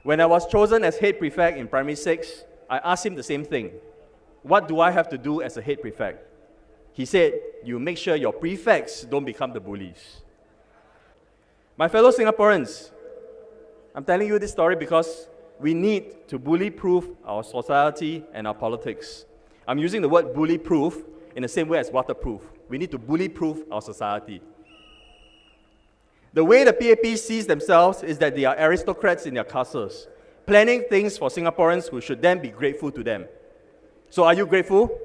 When I was chosen as head prefect in primary 6, I asked him the same thing. What do I have to do as a head prefect? He said, you make sure your prefects don't become the bullies. My fellow Singaporeans, I'm telling you this story because we need to bully-proof our society and our politics. I'm using the word bully-proof in the same way as waterproof. We need to bully-proof our society. The way the PAP sees themselves is that they are aristocrats in their castles, planning things for Singaporeans who should then be grateful to them. So are you grateful?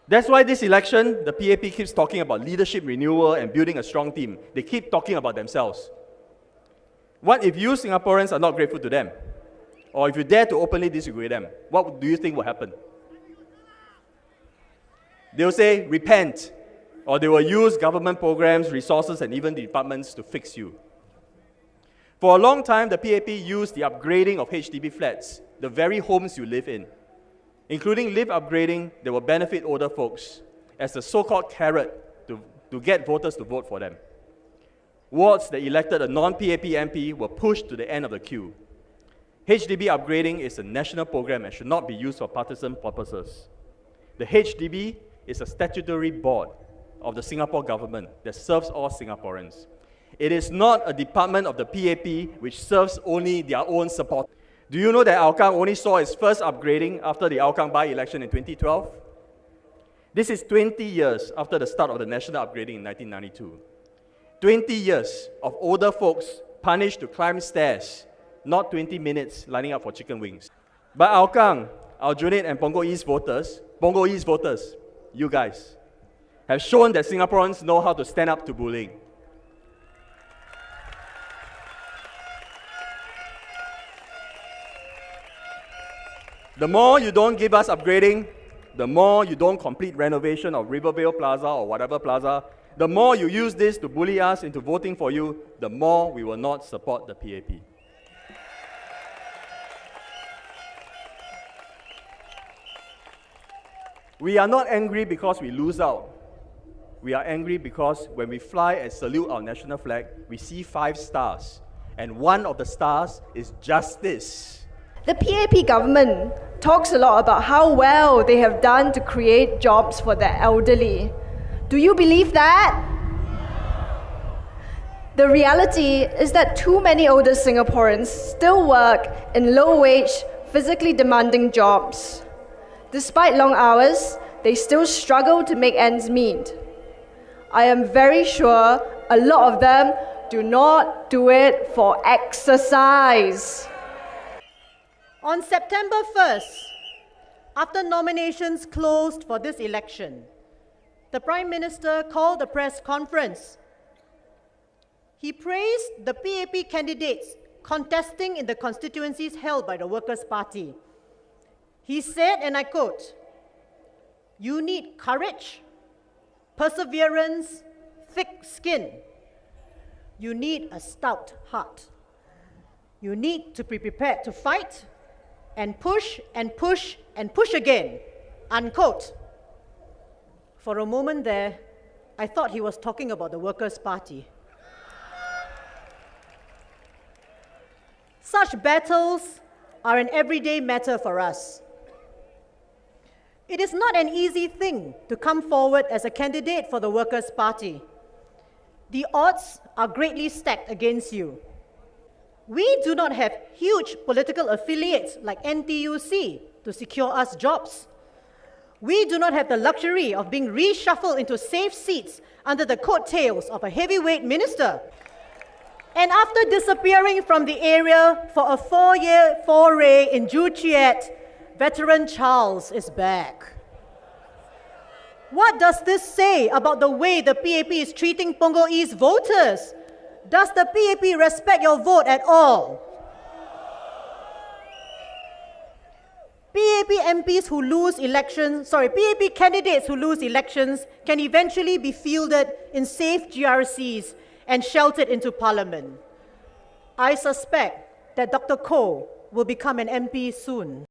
That's why this election, the PAP keeps talking about leadership renewal and building a strong team. They keep talking about themselves. What if you Singaporeans are not grateful to them? Or if you dare to openly disagree with them, what do you think will happen? They'll say, repent. Or they will use government programs, resources, and even departments to fix you. For a long time, the PAP used the upgrading of HDB flats, the very homes you live in, including lift upgrading that will benefit older folks, as the so-called carrot to get voters to vote for them. Wards that elected a non-PAP MP were pushed to the end of the queue. HDB upgrading is a national program and should not be used for partisan purposes. The HDB is a statutory board of the Singapore government that serves all Singaporeans. It is not a department of the PAP which serves only their own support. Do you know that Hougang only saw its first upgrading after the Hougang by-election in 2012? This is 20 years after the start of the national upgrading in 1992. 20 years of older folks punished to climb stairs, not 20 minutes lining up for chicken wings. But Hougang, Aljunied and Punggol East voters, you guys, have shown that Singaporeans know how to stand up to bullying. The more you don't give us upgrading, the more you don't complete renovation of Rivervale Plaza or whatever plaza, the more you use this to bully us into voting for you, the more we will not support the PAP. We are not angry because we lose out. We are angry because when we fly and salute our national flag, we see 5 stars, and one of the stars is justice. The PAP government talks a lot about how well they have done to create jobs for the elderly. Do you believe that? The reality is that too many older Singaporeans still work in low-wage, physically demanding jobs. Despite long hours, they still struggle to make ends meet. I am very sure a lot of them do not do it for exercise. On September 1st, after nominations closed for this election, the Prime Minister called a press conference. He praised the PAP candidates contesting in the constituencies held by the Workers' Party. He said, and I quote, "You need courage, perseverance, thick skin. You need a stout heart. You need to be prepared to fight and push and push and push again," unquote. For a moment there, I thought he was talking about the Workers' Party. Such battles are an everyday matter for us. It is not an easy thing to come forward as a candidate for the Workers' Party. The odds are greatly stacked against you. We do not have huge political affiliates like NTUC to secure us jobs. We do not have the luxury of being reshuffled into safe seats under the coattails of a heavyweight minister. And after disappearing from the area for a 4-year foray in Joo Chiat, veteran Charles is back. What does this say about the way the PAP is treating Punggol East voters? Does the PAP respect your vote at all? PAP candidates who lose elections can eventually be fielded in safe GRCs and sheltered into Parliament. I suspect that Dr. Koh will become an MP soon.